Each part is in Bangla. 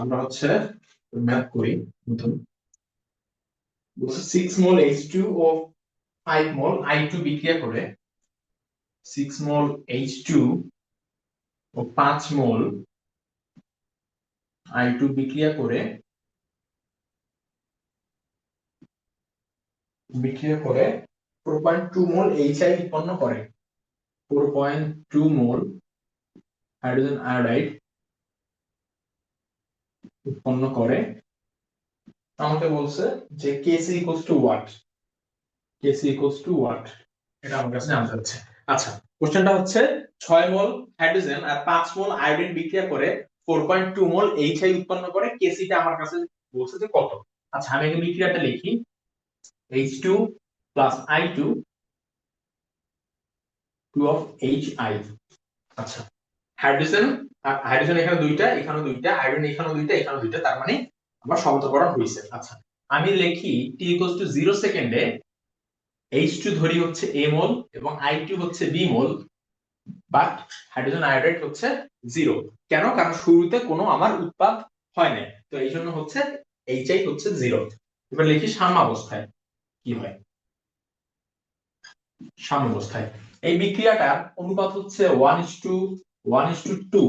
আমরা হচ্ছে ম্যাথ করি প্রথম। 6 মোল H2 ও 5 মোল I2 বিক্রিয়া করে 6 মোল H2 ও 5 মোল I2 বিক্রিয়া করে 4.2 মোল HI উৎপন্ন করে। 4.2 মোল হাইড্রোজেন আয়োডাইড উৎপন্ন করে। আমাকে বলছে যে Kc ইকুয়ালস টু হোয়াট, এটা আমার কাছে জানতে হচ্ছে। আচ্ছা, কোশ্চেনটা হচ্ছে 6 মোল হাইড্রোজেন আর 5 মোল আয়োডিন বিক্রিয়া করে 4.2 মোল HI উৎপন্ন করে। কেসিটা আমার কাছে বলছে যে কত। আচ্ছা, আমি এই বিক্রিয়াটা লিখি। H2 plus I2 2 of HI। আচ্ছা, হাইড্রোজেন হাইড্রোজেন এখানে দুইটা, এখানে দুইটা, আয়োডিন এখানে দুইটা, এখানে দুইটা, তার মানে আমার শব্দকরণ হইছে। আচ্ছা, আমি লিখি t 0 সেকেন্ডে H2 ধরি হচ্ছে A মোল এবং I2 হচ্ছে B mole, but hydrogen iodide হচ্ছে 0। কেন? কারণ শুরুতে কোনো আমার উৎপাদ হয় না, তো এই জন্য হচ্ছে HI হচ্ছে 0। এবার লিখি সাম্যাবস্থায় কি হয়। সাম্যাবস্থায় এই বিক্রিয়াটার অনুপাত হচ্ছে 1:2।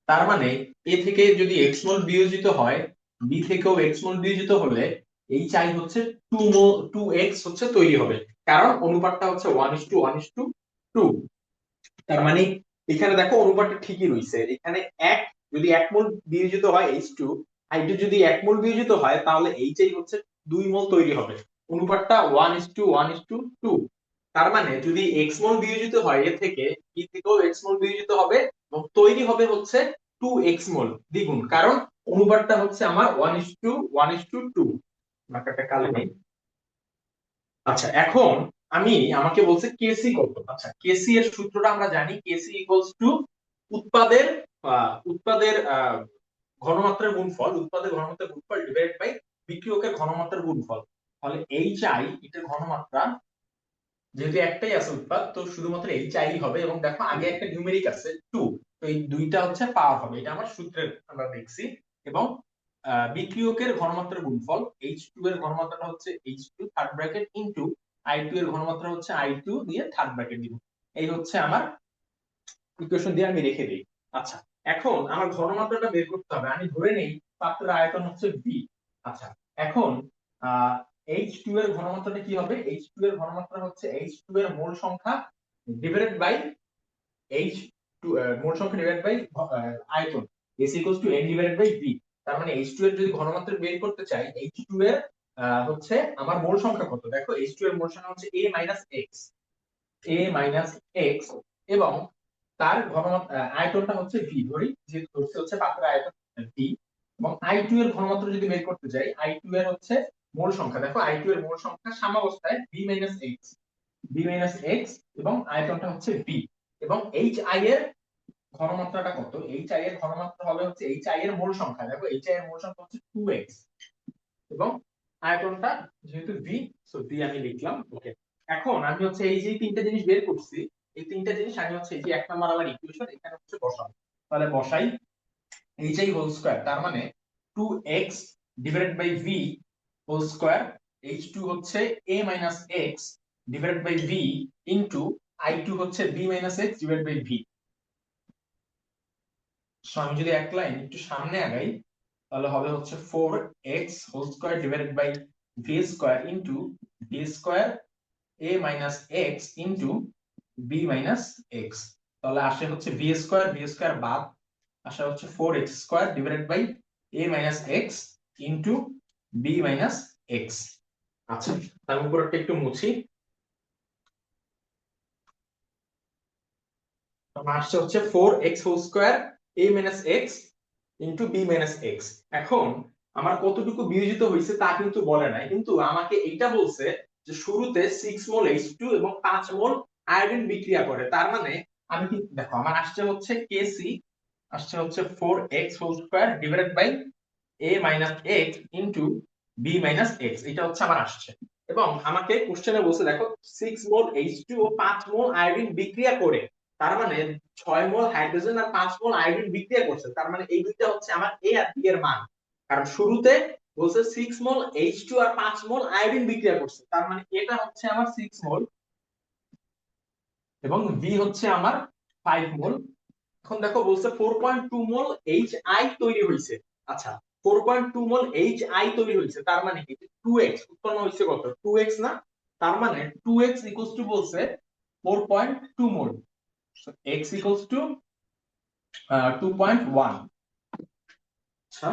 তার মানে A থেকে যদি x মোল বিয়োজিত হয়, B থেকেও x মোল বিয়োজিত হলে HI হচ্ছে 2x হচ্ছে তৈরি হবে, কারণ অনুপাতটা হচ্ছে 1:2। তার মানে এখানে দেখো অনুপাতটা ঠিকই রইছে। এখানে এক যদি 1 মোল বিয়োজিত হয় H2, I2 যদি 1 মোল বিয়োজিত হয়, তাহলে HI হচ্ছে 2 মোল তৈরি হবে। অনুপাতটা 1:2। তার মানে যদি x মোল বিয়োজিত হয় এ থেকে, B থেকেও x মোল বিয়োজিত হবে এবং তৈরি হবে হচ্ছে 2x মোল, দ্বিগুণ, কারণ অনুপাতটা হচ্ছে আমার 1:2। মার্কারটা কালো নেই। আচ্ছা, এখন আমাকে বলছে কেসি কত। আচ্ছা, কেসি এর সূত্রটা আমরা জানি, কেসি ইকুয়ালস টু উৎপাদের উৎপাদের ঘনমাত্রার গুণফল ডিভাইডেড বাই বিক্রিয়কের ঘনমাত্রার গুণফল। তাহলে HI এটার ঘনমাত্রা, যেহেতু একটাই আছে উৎপাদ, তো শুধুমাত্র HI হবে। এবং দেখো আগে একটা নিউমেরিক আছে 2, তো এই দুইটা হচ্ছে পাওয়ার হবে, এটা আমার সূত্রে আমরা দেখছি। এবং বিক্রিয়কের ঘনমাত্রার গুণফল, H2 এর ঘনমাত্রাটা হচ্ছে H2 third bracket into I2 এর ঘনমাত্রা হচ্ছে I2 দিয়ে থার্ড ব্র্যাকেট দিব। এই হচ্ছে আমার ইকুয়েশন দিয়ে আমি রেখে দেই। আচ্ছা, এখন আমার ঘনমাত্রাটা বের করতে হবে। আমি ধরে নেই পাত্রের আয়তন হচ্ছে V। আচ্ছা, এখন H2 এর ঘনমাত্রাটা কি হবে? H2 এর ঘনমাত্রা হচ্ছে H2 এর মোল সংখ্যা ডিভাইডেড বাই H2 মোল সংখ্যা ডিভাইডেড বাই আয়তন, S equals to N divided by V। তার মানে H2 এর যদি ঘনমাত্রা বের করতে চাই, H2 এর হচ্ছে আমার মোল সংখ্যা কত, দেখো H2 এর মোল সংখ্যা হচ্ছে A-X এবং তার ঘনমাত্রা আয়তনটা হচ্ছে V ধরি, যেহেতু ধরছে হচ্ছে পাত্রের আয়তন V। এবং I2 এর ঘনমাত্রা যদি বের করতে যাই, I2 এর হচ্ছে মোল সংখ্যা, দেখো I2 এর মোল সংখ্যা সাম্যাবস্থায় V-X এবং আয়তনটা হচ্ছে V। এবং HI এর ঘনমাত্রাটা কত? HI এর ঘনমাত্রা হবে হচ্ছে HI এর মোল সংখ্যা, দেখো HI এর মোল সংখ্যা হচ্ছে 2x এবং আয়তনটা যেহেতু V, সো V আমি লিখলাম। ওকে, এখন আমি হচ্ছে এই যে তিনটা জিনিস বের করছি, এই তিনটা জিনিস আমি হচ্ছে এই যে এক নাম্বার আমার ইকুয়েশন এখানে হচ্ছে বসাবো। তাহলে বসাই HI হোল স্কয়ার, তার মানে 2x divided by V whole square. H2 হচ্ছে A-X divided by V into I2 হচ্ছে B-X divided by V। So আমি যদি এক লাইন একটু সামনে আগাই, তাহলে হবে হচ্ছে 4x whole square divided by v square into b square a-x into b-x। তাহলে আসে হচ্ছে v স্কয়ার বাদ আসে হচ্ছে 4x square divided by a-x into b-x। আচ্ছা, তার উপরটা একটু মুছি। তাহলে আসছে হচ্ছে 4x whole square a-x into b-x। এখন আমার কতটুকু বিয়োজিত হয়েছে তা কিন্তু বলে নাই, কিন্তু আমাকে এইটা বলছে যে শুরুতে 6 মোল H2 এবং 5 মোল আয়োডিন বিক্রিয়া করে। তার মানে আমি কি দেখো, আমার আসছে হচ্ছে Kc আসছে হচ্ছে 4x whole square divided by a-x into b-x, এটা হচ্ছে আমার আসছে। এবং আমাকে কোশ্চেনে বলছে দেখো 6 মোল H2 ও 5 মোল আয়োডিন বিক্রিয়া করে, তার মানে 6 মোল হাইড্রোজেন আর 5 মোল আয়োডিন বিক্রিয়া করছে। তার মানে এই দুইটা হচ্ছে আমার A আর B এর মান। কারণ শুরুতে বলছে 6 মোল H2 আর 5 মোল আয়োডিন বিক্রিয়া করছে, তার মানে এটা হচ্ছে আমার 6 মোল এবং ভি হচ্ছে আমার 5 মোল। এখন দেখো বলছে 4.2 মোল HI তৈরি হয়েছে। আচ্ছা, 4.2 মোল HI তৈরি হয়েছে, তার মানে কি 2x উৎপন্ন হয়েছে কত, 2x না, তার মানে 2x ইকুয়ালস টু বলছে 4.2 মোল, so x ইকুয়ালস টু 2.1। আচ্ছা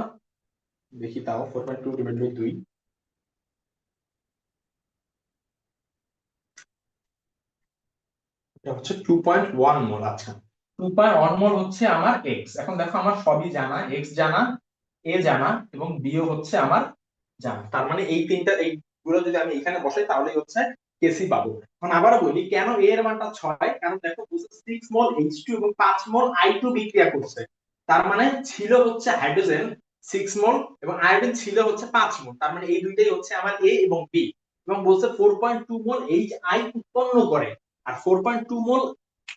দেখি তাও 4.2 ডিভাইড বাই 2, এটা হচ্ছে 2.1 মোল। আচ্ছা 2.1 মোল হচ্ছে আমার x। এখন দেখো আমার সবই জানা, x জানা, a জানা এবং b ও হচ্ছে আমার জানা, তার মানে এই তিনটা এইগুলো যদি আমি এখানে বসাই তাহলেই হচ্ছে কেসি পাবো। এখন আবারও বলি কেন a এর মানটা 6, কারণ দেখো 6 মোল H2 এবং 5 মোল I2 বিক্রিয়া করছে, তার মানে ছিল হচ্ছে হাইড্রোজেন 6 মোল এবং আয়োডিন ছিল হচ্ছে 5 মোল, তার মানে এই দুইটাই হচ্ছে আমার a এবং b। এবং বলছে 4.2 মোল HI উৎপন্ন করে, আর 4.2 মোল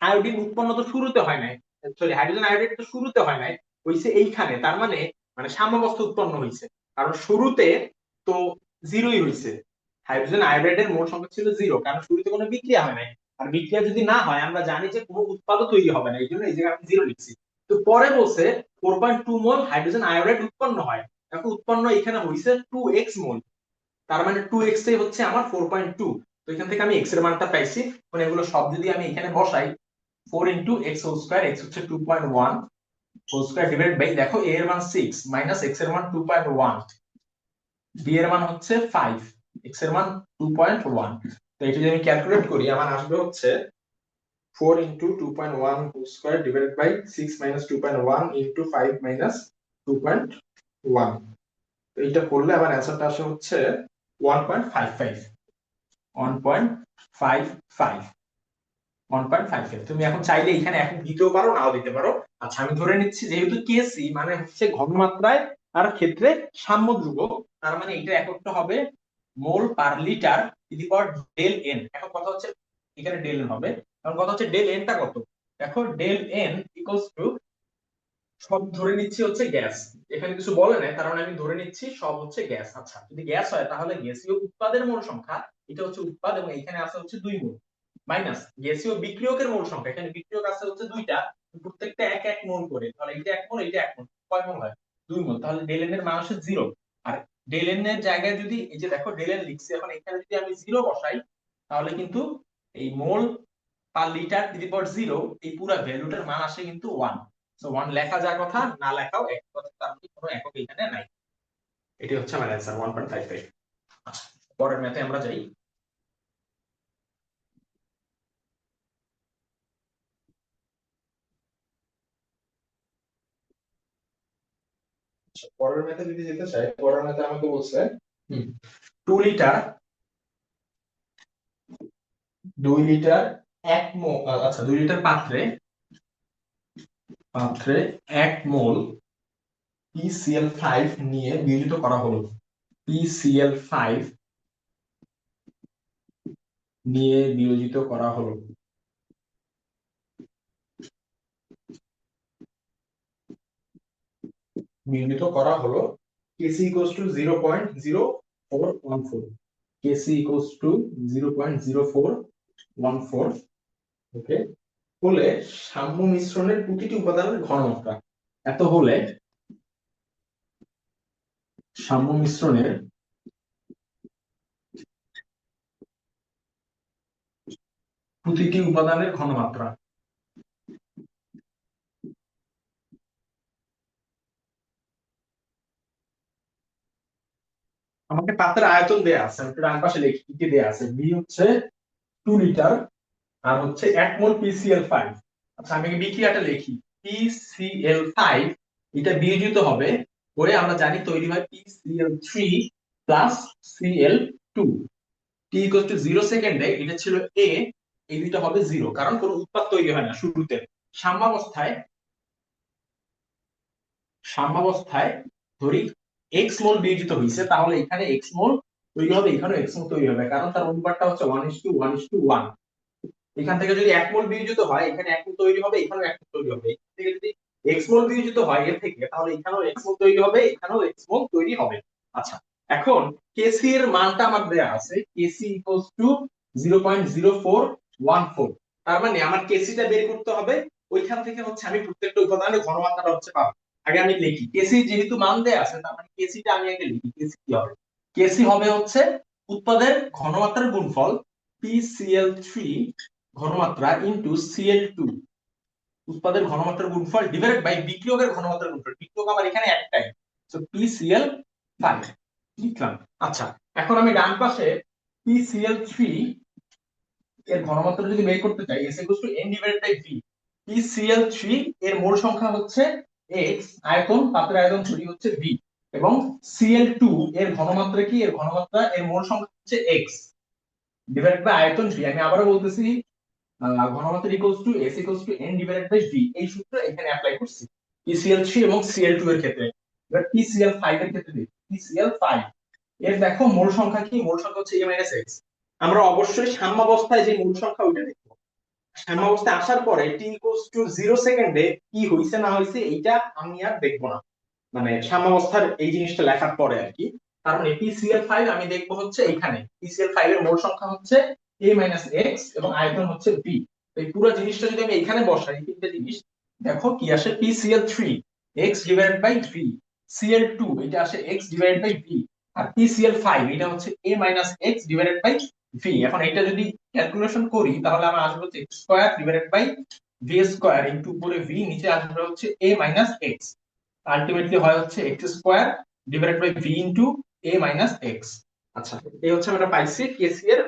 আয়োডিন উৎপন্ন তো শুরুতে হয় নাই, সরি হাইড্রোজেন আয়োডাইড তো শুরুতে হয় নাই, হইছে এইখানে, তার মানে মানে সাম্যাবস্থা উৎপন্ন হয়েছে, কারণ শুরুতে তো জিরোই হয়েছে, হাইড্রোজেন আয়োডাইডের মোল সংখ্যা ছিল 0, কারণ শুরুতে কোনো বিক্রিয়া হয় নাই, আর বিক্রিয়া যদি না হয় আমরা জানি যে কোনো উৎপাদও তৈরি হবে না, এই জন্য এই জায়গায় আমি 0 লিখছি। তো পরে বলছে 4.2 মোল হাইড্রোজেন আয়োডাইড উৎপন্ন হয়, এখন উৎপন্ন এখানে হইছে 2x মোল, তার মানে 2x এই হচ্ছে আমার 4.2। তো এখান থেকে আমি x এর মানটা পাইছি। মানে এগুলো সব যদি আমি এখানে বসাই 4 into x whole square, x হচ্ছে 2.1 হোল স্কয়ার ডিভাইড বাই, দেখো a এর মান 6 মাইনাস x এর মান 2.1, b এর মান হচ্ছে 5, x এর মান 2.1। তো এটা যদি আমি ক্যালকুলেট করি আমার আসবে হচ্ছে 4 into 2.1 whole square divided by 6 minus 2.1 into 5 minus 2.1। তো এটা করলে আমার অ্যান্সারটা আসে হচ্ছে 1.55, 1.55, 1.55। তুমি এখন চাইলে এখানে এখন দিতেও পারো নাও দিতে পারো। আচ্ছা আমি ধরে নিচ্ছি যেহেতু কেসি মানে হচ্ছে ঘনমাত্রায় আর ক্ষেত্রে সাম্যধ্রুবক, তার মানে এটা এককটা হবে mole per litre to the power del N. এখন কথা হচ্ছে এখানে ডেল এন হবে, এখন কথা হচ্ছে ডেল এনটা কত। দেখো ডেল এন ইকুয়ালস টু, সব ধরে নিচ্ছি হচ্ছে গ্যাস, এখানে কিছু বলে নাই তার মানে আমি ধরে নিচ্ছি সব হচ্ছে গ্যাস। আচ্ছা যদি গ্যাস হয় তাহলে গ্যাসীয় উৎপাদের মোল সংখ্যা, এটা হচ্ছে উৎপাদ এবং এখানে আছে হচ্ছে 2 মোল, মাইনাস গ্যাসীয় বিক্রিয়কের মোল সংখ্যা, এখানে বিক্রিয়ক আছে হচ্ছে দুইটা, প্রত্যেকটা এক এক মোল করে, তাহলে এটা 1 মোল এটা 1 মোল, কয় মোল হয় 2 মোল, তাহলে ডেল এন এর মান হচ্ছে 0। আর ডেল এন এর জায়গায় যদি এই যে দেখো ডেল এন লিখছি, এখন এখানে যদি আমি 0 বসাই তাহলে কিন্তু এই মোল পার লিটার টু দি পাওয়ার 0 এই পুরো ভ্যালুটার মান আসে কিন্তু 1। সো 1 লেখা যার কথা, না লেখাও এক কথা, তার মানে কোনো একক এখানে নাই। এটি হচ্ছে আমার অ্যান্সার 1.55। আচ্ছা পরের ম্যাথে আমরা যাই। আচ্ছা পরের ম্যাথে যদি যেতে চাই, পরের ম্যাথে আমাকে বলছে 2 লিটার 2 লিটার 1 মোল, আচ্ছা 2 লিটার পাত্রে পাত্রে 1 মোল PCl5 নিয়ে বিয়োজিত করা হলো, PCl5 নিয়ে বিয়োজিত করা হলো, বিয়োজিত করা হলো, Kc equals to 0.0414, Kc equals to 0.0414, ওকে, হলে সাম্য মিশ্রণের প্রতিটি উপাদানের ঘনমাত্রা এত হলে সাম্য মিশ্রণের প্রতিটি উপাদানের ঘনমাত্রা। আমাকে পাত্রের আয়তন দেয়া আছে, আমি একটু ডান পাশে লিখি কি কি দেয়া আছে, বি হচ্ছে 2 লিটার আর হচ্ছে 1 মোল PCl5। আচ্ছা আমি বিক্রিয়াটা লিখি, PCl5 এটা বিয়োজিত হবে করে আমরা জানি তৈরি হয় PCl3 plus Cl2, t equal to 0 সেকেন্ডে এটা ছিল a, এই দুইটা হবে 0 কারণ কোনো উৎপাদ তৈরি হয় না শুরুতে। সাম্যাবস্থায় সাম্যাবস্থায় ধরি x মোল বিয়োজিত হইছে, তাহলে এখানে x মোল তৈরি হবে, এখানে x মোল তৈরি হবে, কারণ তার অনুপাতটা হচ্ছে 1:1:1। এখান থেকে যদি 1 মোল বিয়োজিত হয় এখানে 1 মোল তৈরি হবে, এখানেও 1 মোল তৈরি হবে, এখান থেকে যদি এক্স মোল বিয়োজিত হয় এর থেকে, তাহলে এখানেও এক্স মোল তৈরি হবে, এখানেও এক্স মোল তৈরি হবে। আচ্ছা, এখন কেসি এর মানটা আমার দেয়া আছে, কেসি ইকুয়ালস টু 0.0414। তার মানে আমার কেসিটা বের করতে হবে, ওইখান থেকে হচ্ছে আমি প্রত্যেকটা উপাদানের ঘনমাত্রাটা হচ্ছে পাবো। আগে আমি লিখি কেসি, যেহেতু মান দেয়া আছে তার মানে কেসিটা আমি আগে লিখি। কেসি কি হবে? কেসি হবে হচ্ছে উৎপাদের ঘনমাত্রার গুণফল PCl3 ঘনমাত্রা ইনটু Cl2 উৎপাদের ঘনমাত্রার গুণফল ডিভাইডেড বাই বিক্রিয়কের ঘনমাত্রার গুণফল। বিক্রিয়ক আমার এখানে একটাই, সো PCl5 লিখলাম। আচ্ছা, এখন আমি ডান পাশে PCl3 এর ঘনমাত্রা যদি বের করতে চাই, S equals to n divided by V। PCl3 এর মোল সংখ্যা হচ্ছে x, আয়তন পাত্রের আয়তন ছড়ি হচ্ছে V, এবং Cl2 এর ঘনমাত্রা কি? এর ঘনমাত্রা এর মোল সংখ্যা হচ্ছে x ডিভাইডেড বাই আয়তন V। আমি আবারও বলতেছি, ঘনমাত্রা equals to S equals to n divided by V। এই সূত্র এখানে অ্যাপ্লাই করছি PCl3 এবং Cl2 এর ক্ষেত্রে। এবার PCl5 এর ক্ষেত্রে দেখি, PCl5 এর দেখো মোল সংখ্যা কি? মোল সংখ্যা হচ্ছে a x। আমরা অবশ্যই সাম্যাবস্থায় যে মোল সংখ্যা ওইটা দেখবো। সাম্যাবস্থায় আসার পরে t ইকুয়ালস টু 0 সেকেন্ডে কি হইছে না হইছে এইটা আমি আর দেখবো না, মানে সাম্যাবস্থার এই জিনিসটা লেখার পরে আর কি। তার মানে PCl5 আমি দেখবো হচ্ছে এখানে, PCl5 এর মোল সংখ্যা হচ্ছে a x এবং আয়তন হচ্ছে V। এই পুরো জিনিসটা যদি আমি এখানে বসাই, তিনটা জিনিস দেখো কি আসে, PCl3 x divided by V, Cl2 এটা আসে x ডিভাইডেড বাই V, আর PCl5 এটা হচ্ছে a x divided by V। এখন এটা যদি ক্যালকুলেশন করি তাহলে আমার আসবে হচ্ছে x square divided by v square into উপরে v, নিচে আসবে হচ্ছে a x, আলটিমেটলি হয় হচ্ছে x square divided by v into a x। আচ্ছা, এই হচ্ছে আমরা পাইছি কেসি এর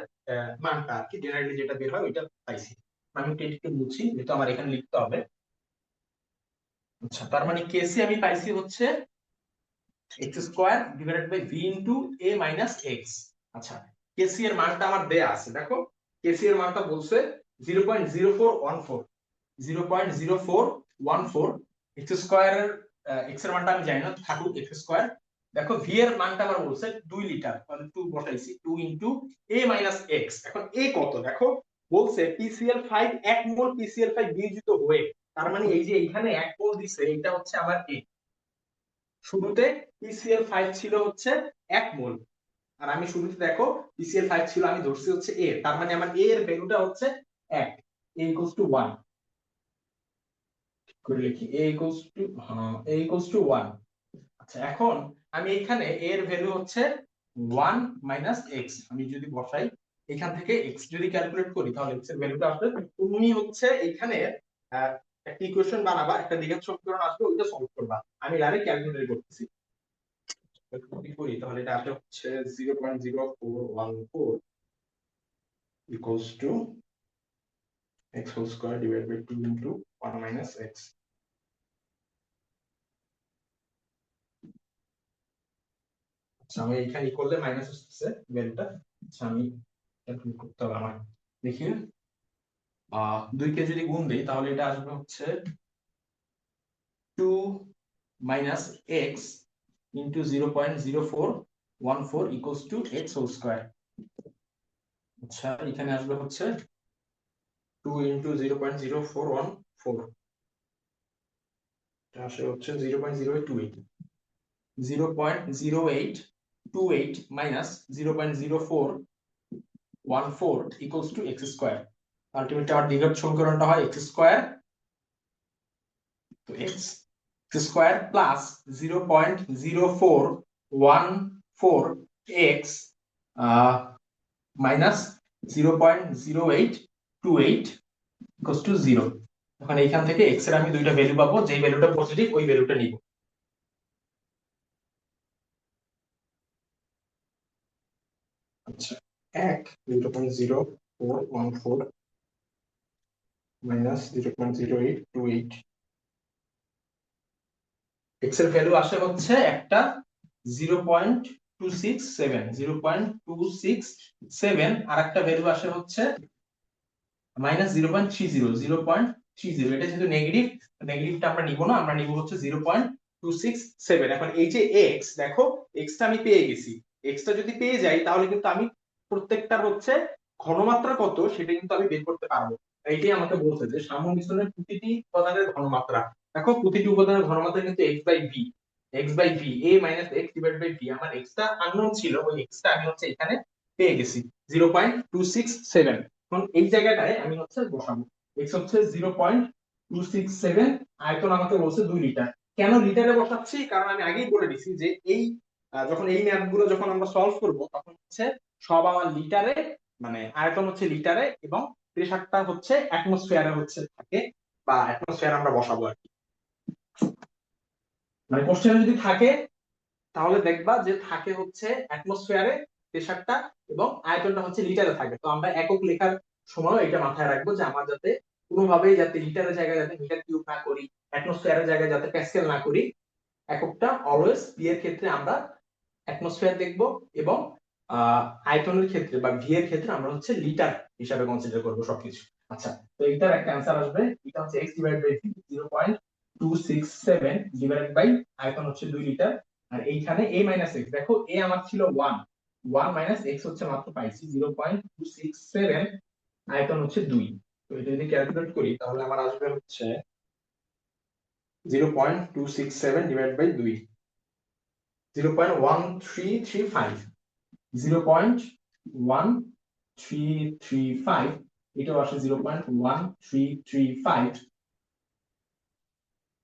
মানটা আর কি, জেনারেলি যেটা বের হয় ওইটা পাইছি। আমি একটু বুঝি, যেটা আমার এখানে লিখতে হবে। আচ্ছা, তার মানে কেসি আমি পাইছি হচ্ছে x square divided by v into a x। আচ্ছা, কেসি এর মানটা আমার দেয়া আছে, দেখো কেসি এর মানটা বলছে 0.0414, 0.0414। এক্স স্কয়ার এক্স এর মানটা আমি জানি না, থাকুক এক্স স্কয়ার। দেখো ভি এর মানটা আমার বলছে 2 লিটার, তাহলে 2 বসাইছি, 2 ইনটু a x। এখন a কত? দেখো বলছে PCl5 1 মোল PCl5 বিয়োজিত হয়ে, তার মানে এই যে এখানে 1 মোল দিছে, এটা হচ্ছে আমার a। শুরুতে PCl5 ছিল হচ্ছে 1 মোল, আর আমি শুরুতে দেখো PCl5 ছিল, আমি ধরছি হচ্ছে a, তার মানে আমার a এর ভ্যালুটা হচ্ছে 1, a equals to 1 করে লিখি, a equals to a equals to 1। আচ্ছা, এখন আমি এখানে a এর ভ্যালু হচ্ছে 1 x, আমি যদি বসাই এখান থেকে x যদি ক্যালকুলেট করি তাহলে x এর ভ্যালুটা আসবে। তুমি হচ্ছে এখানে একটা ইকুয়েশন বানাবা, একটা দ্বিঘাত সমীকরণ আসবে, ওইটা সলভ করবা। আমি ডাইরেক্ট ক্যালকুলেট করতেছি, যদি করি তাহলে এটা আসবে হচ্ছে 0.0414 equals to x whole square divided by 2 into 1 x। আচ্ছা, আমি এখানে করলে মাইনাস আসছে ভ্যালুটা। আচ্ছা, আমি ক্যালকুলেট করতে হবে আমার, দেখি 2 কে যদি গুণ দেই তাহলে এটা আসবে হচ্ছে 2 x into 0.0414 equals to x whole square। আচ্ছা, এখানে আসবে হচ্ছে 2 into 0.0414, এটা আসে হচ্ছে 0.0828, 0.0828 minus 0.0414 equals to x square। Ultimately আমার দ্বিঘাত সমীকরণটা হয় x স্কয়ার, তো x square plus 0.0414 x minus 0.0828 equals to 0। এখন এইখান থেকে x এর আমি দুইটা ভ্যালু পাবো, যেই ভ্যালুটা পজিটিভ ওই ভ্যালুটা নিব। আচ্ছা, 1 0.0414 মাইনাস 0.0828, x এর ভ্যালু আসে হচ্ছে একটা 0.267, 0.267, আর একটা ভ্যালু আসে হচ্ছে মাইনাস 0.30, 0.30। এটা যেহেতু নেগেটিভ, নেগেটিভটা আমরা নিব না, আমরা নিব হচ্ছে 0.267। এখন এই যে x, দেখো x টা আমি পেয়ে গেছি। x টা যদি পেয়ে যাই তাহলে কিন্তু আমি প্রত্যেকটার হচ্ছে ঘনমাত্রা কত সেটা কিন্তু আমি বের করতে পারবো। এইটাই আমাকে বলছে যে সাম্য মিশ্রণের প্রতিটি উপাদানের ঘনমাত্রা। দেখো প্রতিটি উপাদানের ঘনমাত্রা কিন্তু x by V a minus x divide by V. আমার এক্সটা আননোন ছিল, ওই এক্সটা আমি হচ্ছে এখানে পেয়ে গেছি 0.267। এখন এই জায়গাটায় আমি হচ্ছে বসাবো এক্স হচ্ছে 0.267, আয়তন আমাকে বলছে 2 লিটার। কেন লিটারে বসাচ্ছি, কারণ আমি আগেই বলে দিছি যে এই যখন এই ম্যাথ গুলো যখন আমরা সলভ করব তখন হচ্ছে সব আমার লিটারে, মানে আয়তন হচ্ছে লিটারে এবং প্রেসারটা হচ্ছে অ্যাটমসফিয়ারে হচ্ছে থাকে, বা অ্যাটমসফিয়ার আমরা বসাবো আর কি। মানে কোশ্চেনে যদি থাকে তাহলে দেখবা যে থাকে হচ্ছে অ্যাটমসফিয়ারে প্রেসারটা এবং আয়তনটা হচ্ছে লিটারে থাকে। তো আমরা একক লেখার সময় এটা মাথায় রাখবো যে আমার যাতে কোনোভাবেই যাতে লিটারের জায়গায় যাতে মিটার কিউব না করি, অ্যাটমসফিয়ারের জায়গায় যাতে প্যাসকেল না করি। এককটা অলওয়েজ পি এর ক্ষেত্রে আমরা অ্যাটমসফিয়ার দেখবো এবং আয়তনের ক্ষেত্রে বা ভি এর ক্ষেত্রে আমরা হচ্ছে লিটার হিসাবে কনসিডার করবো সবকিছু। আচ্ছা, তো এটার একটা অ্যান্সার আসবে, এটা হচ্ছে x divide by V 0.267 divide by আয়তন হচ্ছে 2 লিটার। আর এইখানে a মাইনাস x, দেখো a আমার ছিল 1, 1 মাইনাস x হচ্ছে মাত্র পাইছি 0.267, আয়তন হচ্ছে 2। তো এটা যদি ক্যালকুলেট করি তাহলে আমার আসবে হচ্ছে 0.267 ডিভাইড বাই 2, 0.1335, 0.1335, এটাও আসে 0.1335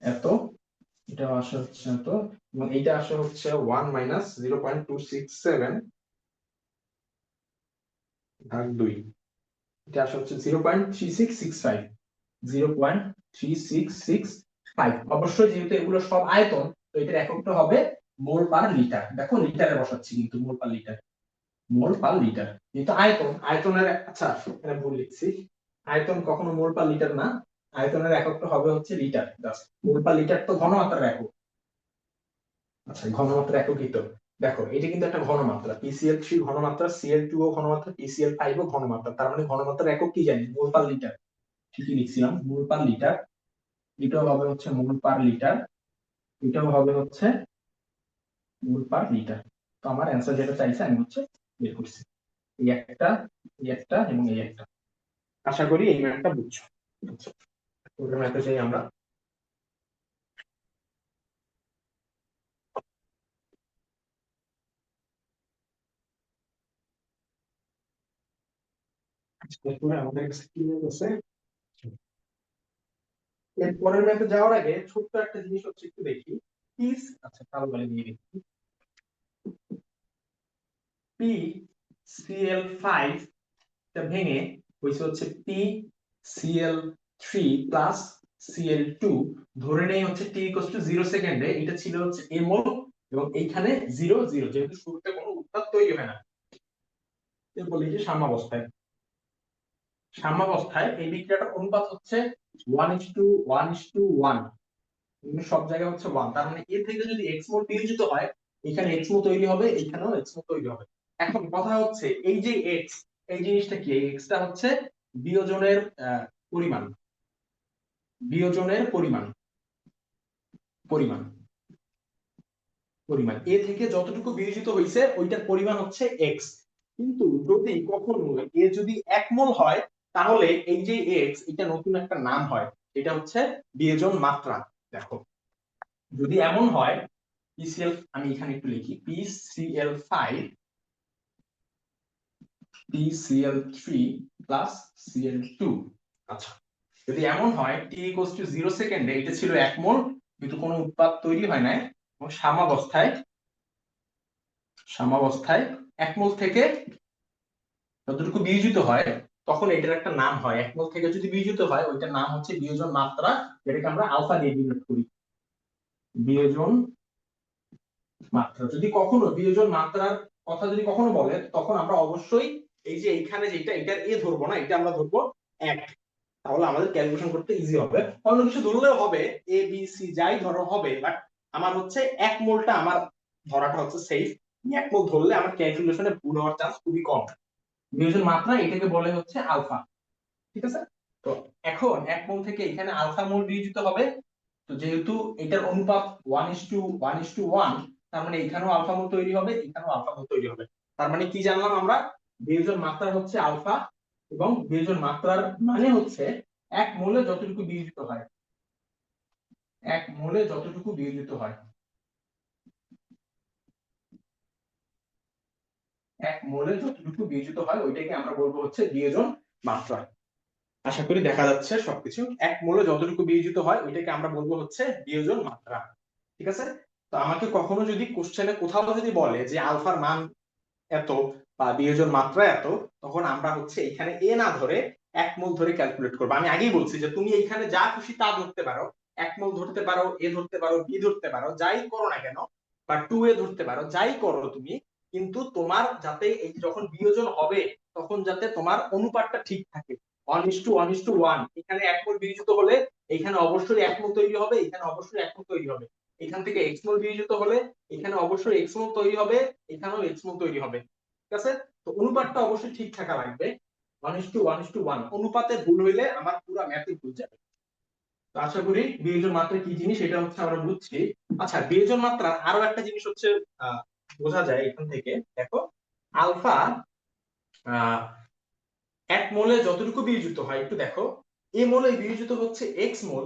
এত, এটাও আসে হচ্ছে এত, এবং এইটা আসে হচ্ছে 1 মাইনাস 0.267 ভাগ 2, এটা আসে হচ্ছে 0.3665, 0.3665। অবশ্যই যেহেতু এগুলো সব আয়তন, তো এটার এককটা হবে মোল পার লিটার। দেখো লিটারে বসাচ্ছি কিন্তু মোল পার লিটার, মোল পার লিটার যেহেতু আয়তন, আয়তনের আচ্ছা এখানে ভুল লিখছি, আয়তন কখনো মোল পার লিটার না, আয়তনের এককটা হবে হচ্ছে লিটার জাস্ট। মোল পার লিটার তো ঘনমাত্রার একক। আচ্ছা ঘনমাত্রা এককই তো, দেখো এটা কিন্তু একটা ঘনমাত্রা, PCl3 ঘনমাত্রা, Cl2 ও ঘনমাত্রা, PCl5 ও ঘনমাত্রা, তার মানে ঘনমাত্রার একক কি জানি, মোল পার লিটার। ঠিকই লিখছিলাম, মোল পার লিটার। এটাও হবে হচ্ছে মোল পার লিটার, এটাও হবে হচ্ছে মোল পার লিটার। তো আমার অ্যান্সার যেটা চাইছে আমি হচ্ছে বের করছি, এই একটা, এই একটা এবং এই একটা। আশা করি এই ম্যাথটা বুঝছো। আচ্ছা, ওটা ম্যাথে যাই আমরা। এরপরে আমাদের কাছে কি ম্যাথ আছে, এর পরের ম্যাথে যাওয়ার আগে ছোট্ট একটা জিনিস হচ্ছে একটু দেখি প্লিজ। আচ্ছা কালো বলে দিয়ে দেখি, পি সিএল ফাইভ টা ভেঙে হয়েছে হচ্ছে P CL three plus CL two. ধরে নেই হচ্ছে টি ইকুয়াল টু 0 সেকেন্ডে এটা ছিল হচ্ছে এ মোল, এবং এইখানে 0 0 যেহেতু শুরুতে কোনো উত্তাপ তৈরি হয় না, এরপর লিখি সাম্যাবস্থায়। সাম্যাবস্থায় এই বিক্রিয়াটার অনুপাত হচ্ছে 1:1:1, সব জায়গায় হচ্ছে 1। তার মানে এ থেকে যদি এক্স মোল বিয়োজিত হয়, এখানে এক্স মোল তৈরি হবে, এখানেও এক্স মোল তৈরি হবে। এখন কথা হচ্ছে এই যে এক্স, এই জিনিসটা কি, এই এক্সটা হচ্ছে বিয়োজনের পরিমাণ, বিয়োজনের পরিমাণ, পরিমাণ, পরিমাণ এ থেকে যতটুকু বিয়োজিত হয়েছে ওইটার পরিমাণ হচ্ছে এক্স। কিন্তু যদি কখনো এ যদি 1 মোল হয়, তাহলে এই যে এক্স এটা নতুন একটা নাম হয়, এটা হচ্ছে বিয়োজন মাত্রা। দেখো যদি এমন হয় পিসিএল, আমি এখানে একটু লিখি PCl5 PCl3 প্লাস Cl2। আচ্ছা, যদি এমন হয় t ইকুয়ালস টু 0 সেকেন্ডে এটা ছিল 1 মোল, কিন্তু কোনো উৎপাদ তৈরি হয় নাই, এবং সাম্যাবস্থায়, সাম্যাবস্থায় 1 মোল থেকে যতটুকু বিয়োজিত হয় তখন এটার একটা নাম হয়, 1 মোল থেকে যদি বিয়োজিত হয় ওইটার নাম হচ্ছে বিয়োজন মাত্রা, যেটাকে আমরা আলফা দিয়ে ডিনোট করি। বিয়োজন মাত্রা, যদি কখনো বিয়োজন মাত্রার কথা যদি কখনো বলে তখন আমরা অবশ্যই এই যে এইখানে যেটা এটার এ ধরবো না, এটা আমরা ধরবো 1, তাহলে আমাদের ক্যালকুলেশন করতে ইজি হবে। অন্য কিছু ধরলেও হবে, এ বি সি যাই ধরো হবে, বাট আমার হচ্ছে 1 মোলটা আমার ধরাটা হচ্ছে সেফ। 1 মোল ধরলে আমার ক্যালকুলেশনে ভুল হওয়ার চান্স খুবই কম। বিয়োজন মাত্রা এটাকে বলে হচ্ছে আলফা, ঠিক আছে। তো এখন 1 মোল থেকে এখানে আলফা মোল বিয়োজিত হবে, তো যেহেতু এটার অনুপাত 1:1:1, তার মানে এখানেও আলফা মোল তৈরি হবে, এখানেও আলফা মোল তৈরি হবে। তার মানে কি জানলাম আমরা, বিয়োজন মাত্রা হচ্ছে আলফা, এবং বিয়োজন মাত্রার মানে হচ্ছে 1 মোলে যতটুকু বিয়োজিত হয়, এক মোলে যতটুকু বিয়োজিত হয়, এক মোলে যতটুকু বিয়োজিত হয় ওইটাকে আমরা বলবো হচ্ছে বিয়োজন মাত্রা। আশা করি দেখা যাচ্ছে সবকিছু। এক মোলে যতটুকু বিয়োজিত হয় ওইটাকে আমরা বলবো হচ্ছে বিয়োজন মাত্রা। ঠিক আছে? তো আমাকে কখনো যদি কোশ্চেনে কোথাও যদি বলে যে আলফার মান এত বা বিয়োজন মাত্রা এত, তখন আমরা হচ্ছে এখানে এ না ধরে এক মোল ধরে ক্যালকুলেট করবো। আমি আগেই বলছি যে তুমি এখানে যা খুশি তা ধরতে পারো, এক মোল ধরতে পারো, এ ধরতে পারো, বি ধরতে পারো, যাই করো না কেন, বা 2 এ ধরতে পারো, যাই করো তুমি, কিন্তু তোমার যাতে এই যখন বিয়োজন হবে তখন যাতে তোমার অনুপাতটা ঠিক থাকে, 1:1:1। এখানে এক মোল বিয়োজিত হলে এখানে অবশ্যই এক মোল তৈরি হবে, এখানে অবশ্যই এক মোল তৈরি হবে। এখান থেকে এক্স মোল বিয়োজিত হলে এখানে অবশ্যই এক্স মোল তৈরি হবে, এখানেও এক্স মোল তৈরি হবে। ঠিক আছে? তো অনুপাতটা অবশ্যই ঠিক থাকা লাগবে, 1:1:1। অনুপাতে ভুল হইলে আমার পুরো ম্যাথই ভুল যাবে। তো আশা করি বিয়োজন মাত্রা কি জিনিস এটা হচ্ছে আমরা বুঝছি। আচ্ছা, বিয়োজন মাত্রা আরো একটা জিনিস হচ্ছে বোঝা যায় এখান থেকে। দেখো, আলফা এক মোলে যতটুকু বিয়োজিত হয়, একটু দেখো, এ মোলে বিয়োজিত হচ্ছে এক্স মোল,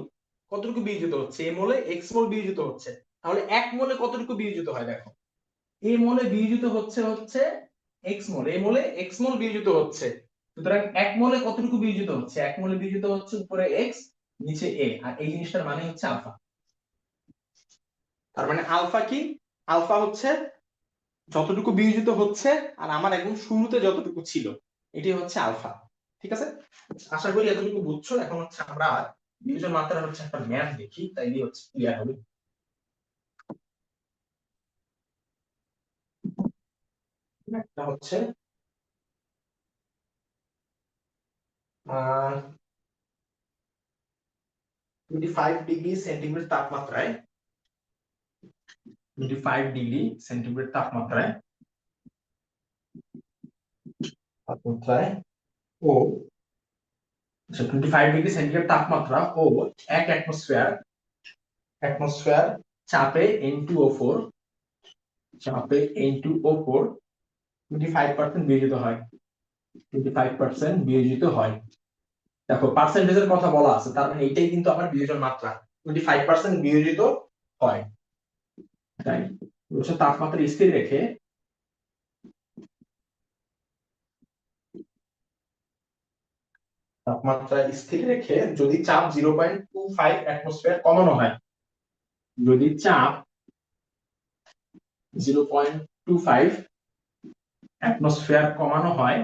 কতটুকু বিয়োজিত হচ্ছে, এ মোলে এক্স মোল বিয়োজিত হচ্ছে, তাহলে এক মোলে কতটুকু বিয়োজিত হয় দেখো, এ মোলে বিয়োজিত হচ্ছে হচ্ছে এক্স মোল, এ মোলে এক্স মোল বিয়োজিত হচ্ছে। সুতরাং এক মোলে কতটুকু বিয়োজিত হচ্ছে, এক মোলে বিয়োজিত হচ্ছে উপরে এক্স, নিচে এ, আর এই জিনিসটার মানে হচ্ছে আলফা। তার মানে আলফা কি? আলফা হচ্ছে যতটুকু বিয়োজিত হচ্ছে আর আমার একদম শুরুতে যতটুকু ছিল, এটি হচ্ছে আলফা। ঠিক আছে? আশা করি এতটুকু বুঝছো। এখন হচ্ছে আমরা বিয়োজন মাত্রার হচ্ছে একটা ম্যাথ দেখি, তাইলে হচ্ছে ক্লিয়ার হবে। ম্যাথটা হচ্ছে 25 ডিগ্রি সেন্টিগ্রেড তাপমাত্রায়, 25 ডিগ্রি সেন্টিগ্রেড তাপমাত্রায় ও, আচ্ছা, 25 ডিগ্রি সেন্টিগ্রেড তাপমাত্রা ও 1 অ্যাটমসফিয়ার চাপে N2O4, চাপে N2O4 25% বিয়োজিত হয়, 25% বিয়োজিত হয়। দেখো পার্সেন্টেজের কথা বলা আছে, তার মানে এইটাই কিন্তু আমার বিয়োজন মাত্রা, 25% বিয়োজিত হয়। তাই তাপমাত্রা স্থির রেখে, তাপমাত্রা স্থির রেখে যদি চাপ 0.25 অ্যাটমসফিয়ার কমানো হয়, যদি চাপ 0.25 অ্যাটমসফিয়ার কমানো হয়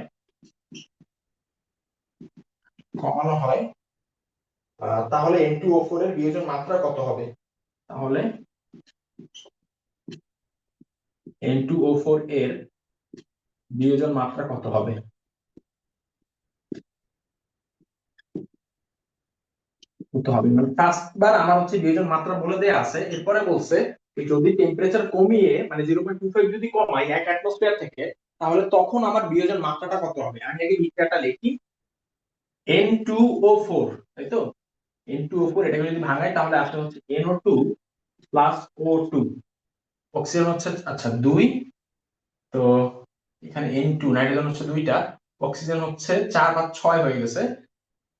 তাহলে N2O4 এর বিয়োজন মাত্রা কত হবে? তাহলে N2O4 এর বিয়োজন মাত্রা কত হবে? কত হবে মানে ফার্স্টবার আমার হচ্ছে বিয়োজন মাত্রা বলে দেয়া আছে, এরপরে বলছে যদি টেম্পারেচার কমিয়ে মানে 0.25 যদি কমাই 1 অ্যাটমসফিয়ার থেকে, তাহলে তখন আমার বিয়োজন মাত্রাটা কত হবে। আমি আগে বিক্রিয়াটা লিখি, N2O4, তাই তো, N2O4 এটাকে যদি ভাঙাই তাহলে আসলে হচ্ছে NO2 প্লাস O2, অক্সিজেন হচ্ছে আচ্ছা 2, তো এখানে N2 নাইট্রোজেন হচ্ছে 2টা, অক্সিজেন হচ্ছে 4 বা 6 হয়ে গেছে,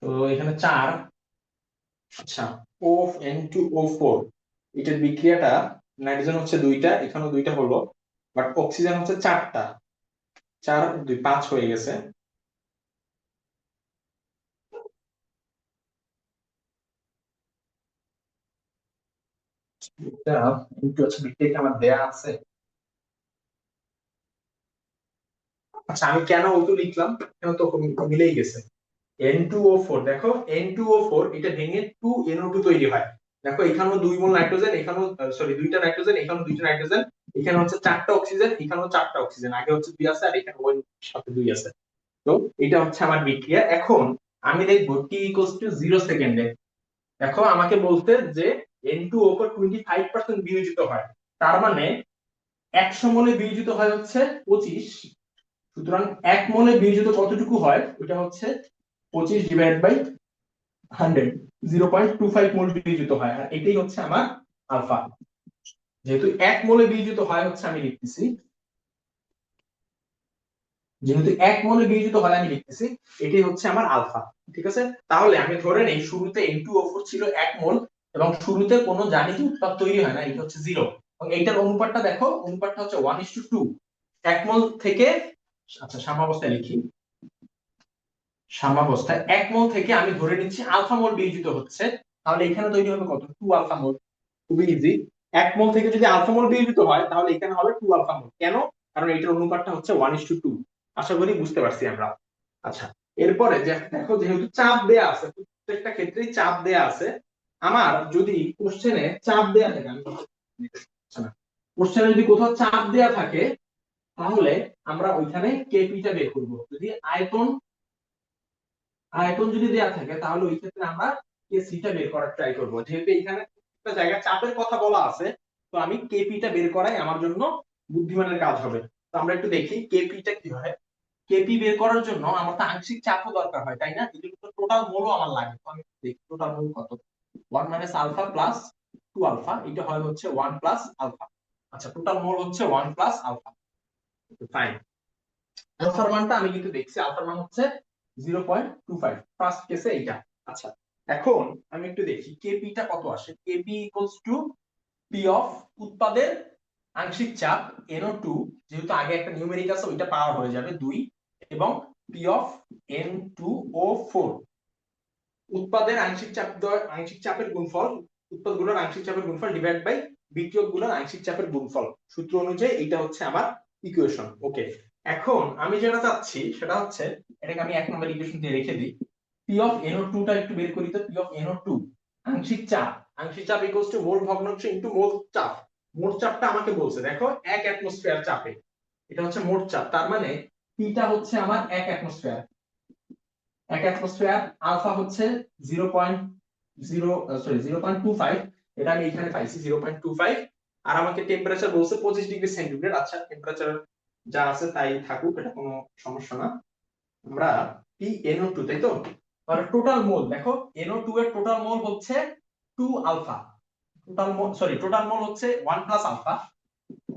তো এখানে 4। আচ্ছা, N2O4 এটার বিক্রিয়াটা, নাইট্রোজেন হচ্ছে 2টা, এখানেও 2টা হলো, বাট অক্সিজেন হচ্ছে 4টা, 4 2 5 হয়ে গেছে। এটা কিন্তু হচ্ছে বিক্রিয়া আমার দেয়া আছে। আচ্ছা, আমি কেন O2 লিখলাম, কেন তো মিলেই গেছে। N2O4, দেখো N2O4 এটা ভেঙে 2NO2 তৈরি হয়। দেখো এখানেও 2 মোল নাইট্রোজেন, এখানেও সরি 2টা নাইট্রোজেন, এখানেও 2টা নাইট্রোজেন, এখানে হচ্ছে 4টা অক্সিজেন, এখানেও 4টা অক্সিজেন, আগে হচ্ছে 2 আছে আর এখানে ওই সাথে 2 আছে। তো এটা হচ্ছে আমার বিক্রিয়া। এখন আমি দেখবো T=0 সেকেন্ডে। দেখো আমাকে বলতে যে N2O4 25% বিয়োজিত হয়, তার মানে 100 মোলে বিয়োজিত হয় হচ্ছে 25, সুতরাং 1 মোলে বিয়োজিত কতটুকু হয় ওটা হচ্ছে 25/100, 0.25 মোল বিয়োজিত হয়, আর এটাই হচ্ছে আমার আলফা। যেহেতু 1 মোলে বিয়োজিত হয় হচ্ছে আমি লিখতেছি, যেহেতু 1 মোলে বিয়োজিত হয় আমি লিখতেছি, এটাই হচ্ছে আমার আলফা। ঠিক আছে? তাহলে আমি ধরে নেই শুরুতে N2O4 ছিল 1 মোল এবং শুরুতে কোনো জ্বামিতি উৎপাদ তৈরি হয় না, এটা হচ্ছে 0। এবং এইটার অনুপাতটা দেখো, অনুপাতটা হচ্ছে 1:2। 1 মোল থেকে, আচ্ছা সাম্যাবস্থায় লিখি, সাম্যাবস্থায় 1 মোল থেকে আমি ধরে নিচ্ছি আলফা মোল বিয়োজিত হচ্ছে, তাহলে এখানে তৈরি হবে কত? 2 আলফা মোল। খুবই ইজি। 1 মোল থেকে যদি আলফা মোল বিয়োজিত হয় তাহলে এখানে হবে 2 আলফা মোল। কেন? কারণ এটার অনুপাতটা হচ্ছে 1:2। আশা করি বুঝতে পারছি আমরা। আচ্ছা, এরপরে দেখো, যেহেতু চাপ দেয়া আছে, প্রত্যেকটা ক্ষেত্রেই চাপ দেয়া আছে, আমার যদি কোশ্চেনে চাপ দেয়া থাকে, আমি কোশ্চেনে যদি কোথাও চাপ দেয়া থাকে তাহলে আমরা ওইখানে কেপিটা বের করব। যদি আয়তন আয়তন যদি দেয়া থাকে তাহলে ওই ক্ষেত্রে আমরা কেসিটা বের করার ট্রাই করব। যেহেতু এখানে একটা জায়গা চাপের কথা বলা আছে, তো আমি কেপিটা বের করাই আমার জন্য বুদ্ধিমানের কাজ হবে। তো আমরা একটু দেখি কেপিটা কি হয়। কেপি বের করার জন্য আমার তো আংশিক চাপও দরকার হয়, তাই না? এজন্য তো টোটাল মোলও আমার লাগে। তো আমি দেখি টোটাল মোল কত। 1 মাইনাস আলফা প্লাস 2 আলফা, এটা হয় হচ্ছে 1 প্লাস আলফা। আচ্ছা, টোটাল মোল হচ্ছে 1 প্লাস আলফা। ফাইন। আলফার মানটা আমি কিন্তু দেখছি, আলফার মান হচ্ছে 0.25 ফার্স্ট কেসে এইটা। আচ্ছা, এখন আমি একটু দেখি কেপিটা কত আসে। K P equals to P of উৎপাদের আংশিক চাপ NO2, যেহেতু আগে একটা নিউমেরিক আছে ওইটা পাওয়ার হয়ে যাবে 2, এবং পি অফ N2O4, উৎপাদের আংশিক চাপের গুণফল, উৎপাদগুলোর আংশিক চাপের গুণফল ডিভাইড বাই বিক্রিয়কগুলোর আংশিক চাপের গুণফল। সূত্র অনুযায়ী এইটা হচ্ছে আমার ইকুয়েশন। ওকে, এখন আমি যেটা চাচ্ছি সেটা হচ্ছে, এটাকে আমি 1 নম্বর ইকুয়েশন দিয়ে রেখে দিই। পি অফ NO2 টা একটু বের করি তো। পি অফ NO2 আংশিক চাপ ইকুয়ালস টু মোল ভগ্নাংশ ইনটু মোল চাপ। মোট চাপটা আমাকে বলছে, দেখো 1 অ্যাটমোস্ফিয়ার চাপে, এটা হচ্ছে মোট চাপ। তার মানে পিটা হচ্ছে আমার 1 অ্যাটমোস্ফিয়ার। 1 অ্যাটমোস্ফিয়ার আলফা হচ্ছে 0.25, এটা আমি এখানে পাইছি 0.25। আর আমাকে টেম্পারেচার বলছে 25 ডিগ্রি সেন্টিগ্রেড। আচ্ছা, টেম্পারেচার যা আছে তাই থাকুক, এটা কোনো সমস্যা না। আমরা PNO2, তাই তো? আর টোটাল মোল দেখো, NO2 এর টোটাল মোল হচ্ছে 2 আলফা। টোটাল মোল হচ্ছে 1 প্লাস আলফা,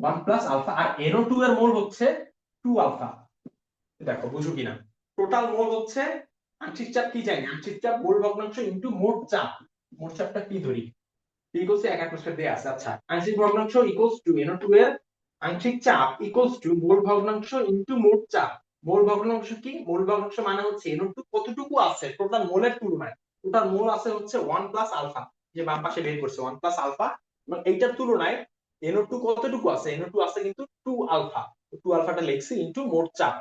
1 প্লাস আলফা। আর NO2 এর মোল হচ্ছে 2 আলফা। দেখো বুঝো কিনা। টোটাল মোল হচ্ছে, আংশিক চাপ কি জানি, আংশিক চাপ মোল ভগ্নাংশ ইনটু মোট চাপ। মোট চাপটা কি ধরি, ইকুয়ালস টু 1 অ্যাটমোস্ফিয়ার দেয়া আছে। আচ্ছা, আংশিক ভগ্নাংশ ইকুয়ালস টু NO2 এর আংশিক চাপ ইকুয়ালস টু মোল ভগ্নাংশ ইনটু মোট চাপ। মোল ভগ্নাংশ কি? মোল ভগ্নাংশ মানে হচ্ছে NO2 কতটুকু আছে টোটাল মোলের তুলনায়। টোটাল মোল আছে হচ্ছে 1 প্লাস আলফা, যে বাম পাশে বের করছে 1 প্লাস আলফা, এবং এইটার তুলনায় NO2 কতটুকু আছে? NO2 আছে কিন্তু 2 আলফা। 2 আলফাটা লিখছি ইনটু মোট চাপ।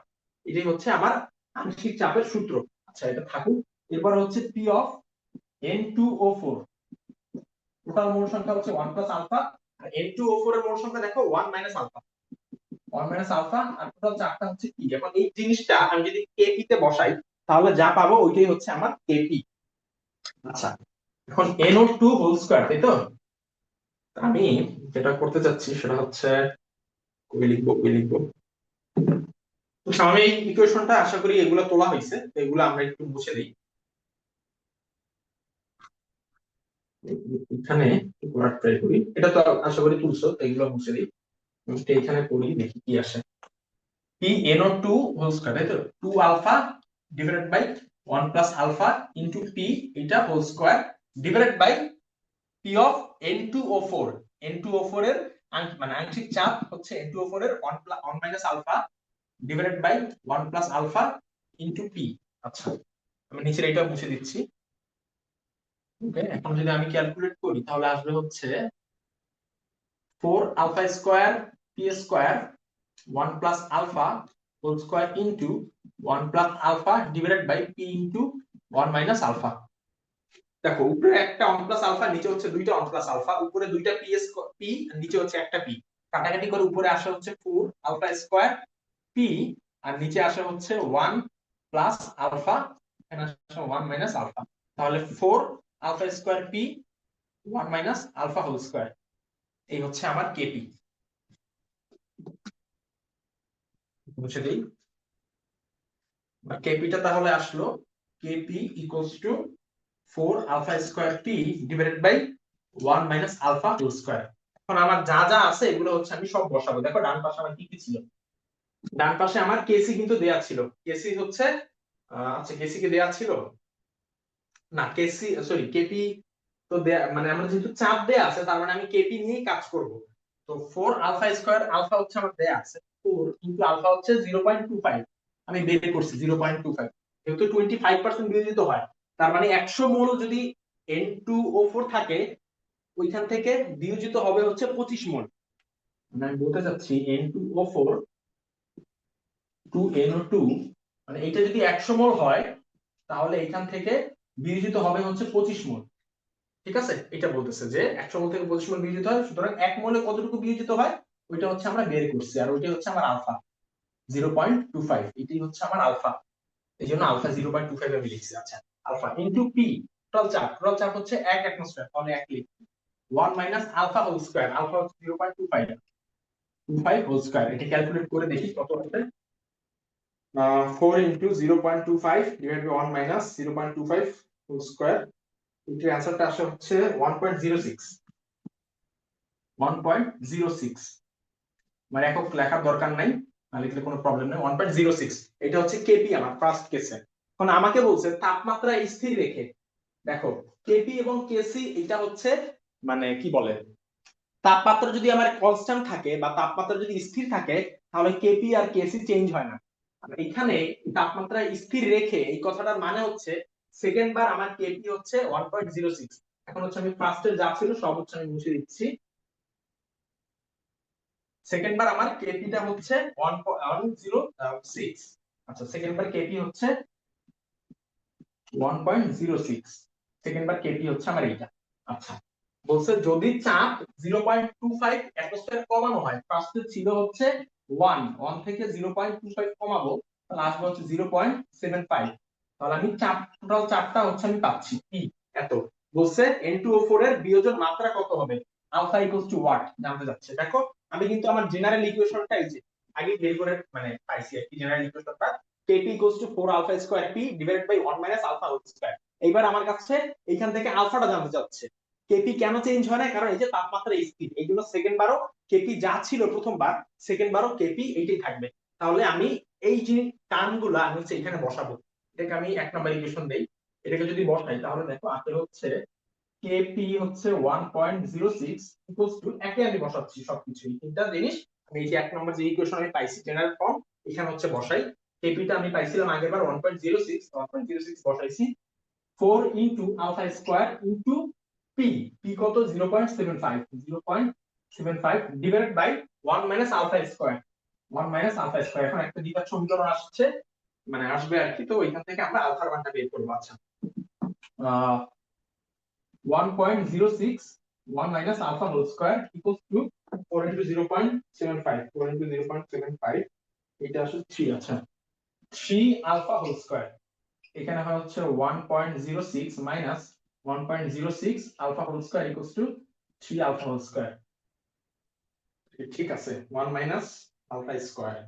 এটাই হচ্ছে আমার আংশিক চাপের সূত্র। আচ্ছা, এটা থাকুক। এরপর হচ্ছে P of N2O4, total mole সংখ্যা হচ্ছে 1 প্লাস আলফা। আর N2O4 এর মোল সংখ্যা দেখো 1 মাইনাস আলফা, 1 মাইনাস আলফা। আর টোটাল চাপটা হচ্ছে কি? এখন এই জিনিসটা আমি যদি কেপি তে বসাই তাহলে যা পাবো ওইটাই হচ্ছে আমার কেপি। আচ্ছা, এখন NO2 হোল স্কয়ার, তাই তো? আমি যেটা করতে চাচ্ছি সেটা হচ্ছে, কই লিখবো। তো স্বাভাবিক ইকুয়েশনটা আশা করি এগুলো তোলা হয়েছে, তো এগুলো আমরা একটু মুছে দিই। এখানে করার ট্রাই করি, এটা তো আশা করি তুলছো, তো এগুলো মুছে দিই। এখানে করি, দেখি কি আসে। PNO2 হোল স্কয়ার, তাই তো? 2 alpha divided by 1 plus alpha into P, এটা whole square divided by P of N2O4। N2O4 এর মানে আংশিক চাপ হচ্ছে N2O4 এর 1 minus alpha divided by 1 plus alpha into P. আচ্ছা, আমি নিচের এটা মুছে দিচ্ছি। ওকে, এখন যদি আমি ক্যালকুলেট করি তাহলে আসবে হচ্ছে 4 alpha square P square 1 plus alpha whole square into 1 plus alpha divided by P into 1 minus alpha. দেখো, উপরে একটা 1 প্লাস আলফা, নিচে হচ্ছে দুইটা 1 প্লাস আলফা। উপরে দুইটা পি আর নিচে হচ্ছে একটা পি। কাটাকাটি করে উপরে আসে হচ্ছে 4 আলফা স্কয়ার পি, আর নিচে আসে হচ্ছে 1 প্লাস আলফা, এখানে আসে 1 মাইনাস আলফা। তাহলে 4 alpha square P 1 minus alpha whole square, এই হচ্ছে আমার কেপি। বুঝে দিই, কেপিটা তাহলে আসলো KP equals to 4 alpha square P divided by 1 minus alpha whole square. এখন আমার যা যা আছে এগুলো হচ্ছে আমি সব বসাবো। দেখো ডান পাশে আমার কি কি ছিল। ডান পাশে আমার কেসি কিন্তু দেয়া ছিল। কেসি হচ্ছে, আচ্ছা কেসি কি দেয়া ছিল? না, কেসি সরি, কেপি তো মানে আমরা যেহেতু চাপ দেয়া আছে তার মানে আমি কেপি নিয়েই কাজ করব। তো 4 আলফা স্কয়ার, আলফা হচ্ছে আমার দেয়া আছে 4 কিন্তু আলফা হচ্ছে 0.25, আমি বের করছি 0.25, যেহেতু 25% বিয়োজিত হয় তার মানে 100 মোল যদি N2O4 থাকে ওইখান থেকে বিয়োজিত হবে হচ্ছে 25 মোল। মানে আমি বলতে চাচ্ছি N2O4 টু NO2, মানে এটা যদি 100 মোল হয় তাহলে এখান থেকে বিয়োজিত হবে হচ্ছে 25 মোল। ঠিক আছে, এটা বলতেছে যে 100 মোল থেকে 25 মোল বিয়োজিত হয়, সুতরাং 1 মোলে কতটুকু বিয়োজিত হয় ওইটা হচ্ছে আমরা বের করছি, আর ওইটা হচ্ছে আমার আলফা 0.25, এটাই হচ্ছে আমার আলফা, এই জন্য আলফা 0.25 আমি লিখছি। আচ্ছা, আলফা ইনটু পি, টোটাল চাপ হচ্ছে 1 অ্যাটমোস্ফিয়ার, তাহলে 1 লিখি 1 minus alpha whole square, alpha হচ্ছে 0.25, 25 হোল স্কয়ার, এটা ক্যালকুলেট করে দেখি কত হবে। 4 into 0.25 divide by 1 minus 0.25 whole square, এটার অ্যান্সারটা আসে হচ্ছে 1.06, 1.06, মানে একক লেখার দরকার নাই, না লিখলে কোনো প্রবলেম নেই, 1.06, এটা হচ্ছে কেপি আমার ফার্স্ট কেসে। এখন আমাকে বলছে তাপমাত্রা স্থির রেখে, দেখো কেপি এবং কেসি এটা হচ্ছে মানে কি বলে, তাপমাত্রা যদি আমার কনস্ট্যান্ট থাকে বা তাপমাত্রা যদি স্থির থাকে তাহলে কেপি আর কেসি চেঞ্জ হয় না। আর এখানে তাপমাত্রা স্থির রেখে এই কথাটার মানে হচ্ছে সেকেন্ড বার আমার কেপি হচ্ছে 1.06, এখন হচ্ছে আমি ফার্স্টের যা ছিল সব হচ্ছে আমি মুছে দিচ্ছি, সেকেন্ড বার আমার কেপিটা হচ্ছে 1.06, আচ্ছা সেকেন্ড বার কেপি হচ্ছে 1.06, সেকেন্ড বার কেপি হচ্ছে আমার এইটা। আচ্ছা, বলছে যদি চাপ 0.25 অ্যাটমোস্ফিয়ার কমানো হয়, ফার্স্টে ছিল হচ্ছে 1 থেকে 0.25 কমাবো তাহলে আসবে হচ্ছে 0.75, তাহলে আমি টোটাল চাপটা হচ্ছে আমি পাচ্ছি কি এত। বলছে N2O4 এর বিয়োজন মাত্রা কত হবে, আলফা ইকুয়ালস টু ওয়াট জানতে যাচ্ছে। দেখো আমি কিন্তু আমার জেনারেল ইকুয়েশনটা এই যে আগে বের করে মানে পাইছি আর কি, জেনারেল ইকুয়েশনটা kp equals to 4 alpha square p divided by 1 minus alpha whole square. এইবার আমার কাছে এইখান থেকে আলফাটা জানতে চাচ্ছে, কেপি কেন চেঞ্জ হয় না, কারণ এই যে তাপমাত্রা স্থির, এই জন্য সেকেন্ড বারও কেপি যা ছিল প্রথমবার সেকেন্ড বারও কেপি এইটাই থাকবে। তাহলে আমি এই যে টার্ম গুলা আমি হচ্ছে এখানে বসাবো, এটাকে আমি 1 নাম্বার ইকুয়েশন দেই, এটাকে যদি বসাই তাহলে দেখো আসলে হচ্ছে কেপি হচ্ছে 1.06 ইকুয়ালস টু, একে আমি বসাচ্ছি সবকিছু এই তিনটা জিনিস, আমি এই যে 1 নম্বর যে ইকুয়েশন আমি পাইছি জেনারেল ফর্ম এখানে হচ্ছে বসাই, কেপিটা আমি পাইছিলাম আগেরবার 1.06, 1.06 বসাইছি 4 into alpha square into P, P কত 0.75, 0.75 divided by 1 minus alpha square, 1 minus alpha square, এখন একটা দ্বিঘাত সমীকরণ আসছে মানে আসবে আর কি, তো এখান থেকে আমরা আলফার মানটা বের করব। আচ্ছা, 1.06 1 minus alpha whole square equals to 4 into 0.75, 4 into 0.75, এটা আসলে 3, আচ্ছা 3 alpha whole square, এখানে হয় হচ্ছে 1.06 minus 1.06 alpha whole square equals to 3 alpha whole square, ঠিক আছে 1 minus alpha square,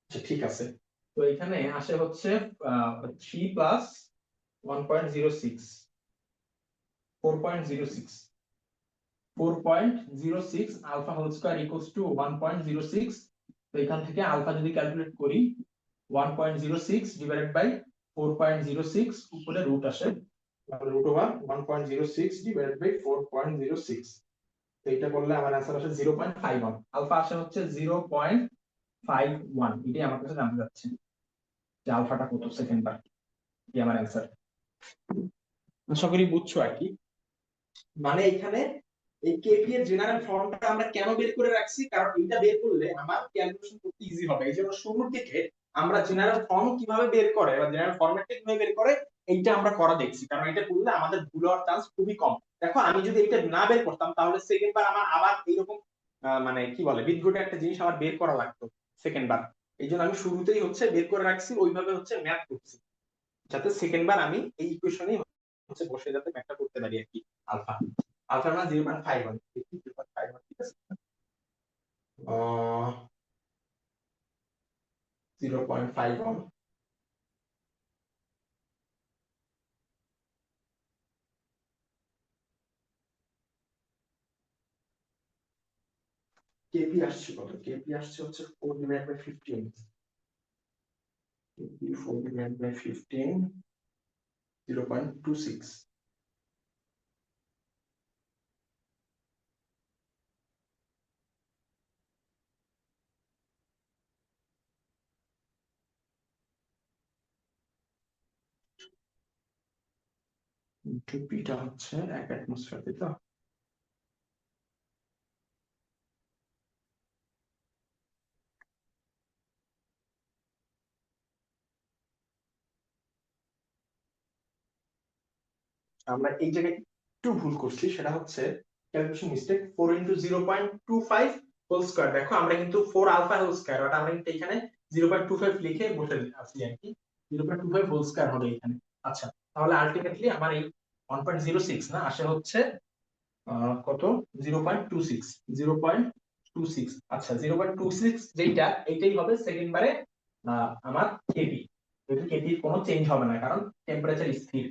আচ্ছা ঠিক আছে। তো এখানে আসে হচ্ছে 3 plus 1.06, 4.06, 4.06 alpha whole square equals to 1.06, তো এখান থেকে আলফা যদি ক্যালকুলেট করি 1.06 ডিভাইডেড বাই 4.06, উপরে রুট আসে তাহলে রুট ওভার 1.06 ডিভাইডেড বাই 4.06, তো এটা করলে আমার आंसर আসে 0.51, আলফা আসে হচ্ছে 0.51, এটাই আমার কাছে জানতে যাচ্ছে যে আলফাটা কত সেকেন্ড বার, এই আমার आंसर। আশা করি বুঝছো আর কি, মানে এখানে এই কেপি এর জেনারেল ফর্মটা আমরা কেন বের করে রাখছি, কারণ এটা বের করলে আমার ক্যালকুলেশন করতে ইজি হবে, এই জন্য শুরুর দিকে আমরা জেনারেল ফর্ম কিভাবে বের করে বা জেনারেল ফরম্যাটটা কিভাবে বের করে এইটা আমরা করা দেখছি, কারণ এটা করলে আমাদের ভুল হওয়ার চান্স খুবই কম। দেখো আমি যদি এটা না বের করতাম তাহলে সেকেন্ড বার আমার আবার এইরকম মানে কি বলে বিদঘুটে একটা জিনিস আমার বের করা লাগতো সেকেন্ড বার, এই জন্য আমি শুরুতেই হচ্ছে বের করে রাখছি, ওইভাবে হচ্ছে ম্যাথ করছি যাতে সেকেন্ড বার আমি এই ইকুয়েশনেই হচ্ছে বসে যাতে ম্যাথটা করতে পারি আর কি। আলফা, আলফা মানে 0.51, 0.51, ঠিক আছে 0.51, কেপি আসছে কত, কেপি আসছে হচ্ছে 4 divide by 15, KP 4 divide by 15 0.26, into পিটা হচ্ছে 1 অ্যাটমসফিয়ার, তাই তো? আমরা এই জায়গায় একটু ভুল করছি, সেটা হচ্ছে calculation mistake. 4 into 0.25 whole square, দেখো আমরা কিন্তু 4 আলফা হোল স্কয়ার, ওটা আমরা কিন্তু এখানে 0.25 লিখে বসে আসছি আর কি। 0.25 হোল স্কয়ার হবে এখানে। আচ্ছা, তাহলে আলটিমেটলি আমার এই 1.06 না আসে হচ্ছে কত, 0.26, 0.26। আচ্ছা, 0.26 যেটা এইটাই হবে সেকেন্ড বারে আমার কেটি। কেটির কোনো চেঞ্জ হবে না কারণ টেম্পারেচার স্থির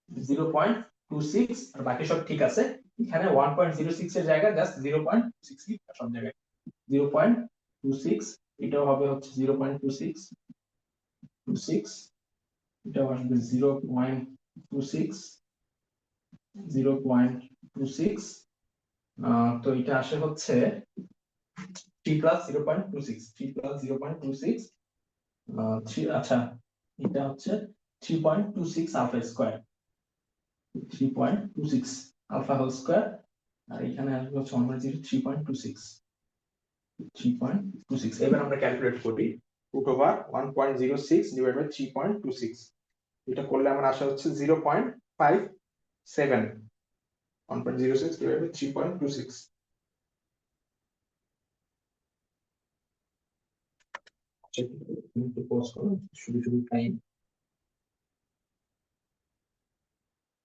0.26, আর বাকি সব ঠিক আছে। এখানে 1.06 এর জায়গায় জাস্ট 0.26 সব জায়গায় 0.26, এটাও হবে হচ্ছে 0.26, এটাও আসবে 0.26, 0.26। তো এটা আসে হচ্ছে 3 প্লাস 0.26, 3 প্লাস 0.26, আচ্ছা এটা হচ্ছে 3.26 alpha square, 3.26 alpha whole square. আর এখানে আসবে হচ্ছে 1/0, 3.26। এবার আমরা ক্যালকুলেট করি রুট ওভার 1.06 ডিভাইড বাই 3.26, এটা করলে আমার আসা হচ্ছে 0.57, 1.06 ডিভাইড বাই 3.26। পজ করো, শুধু শুধু টাইম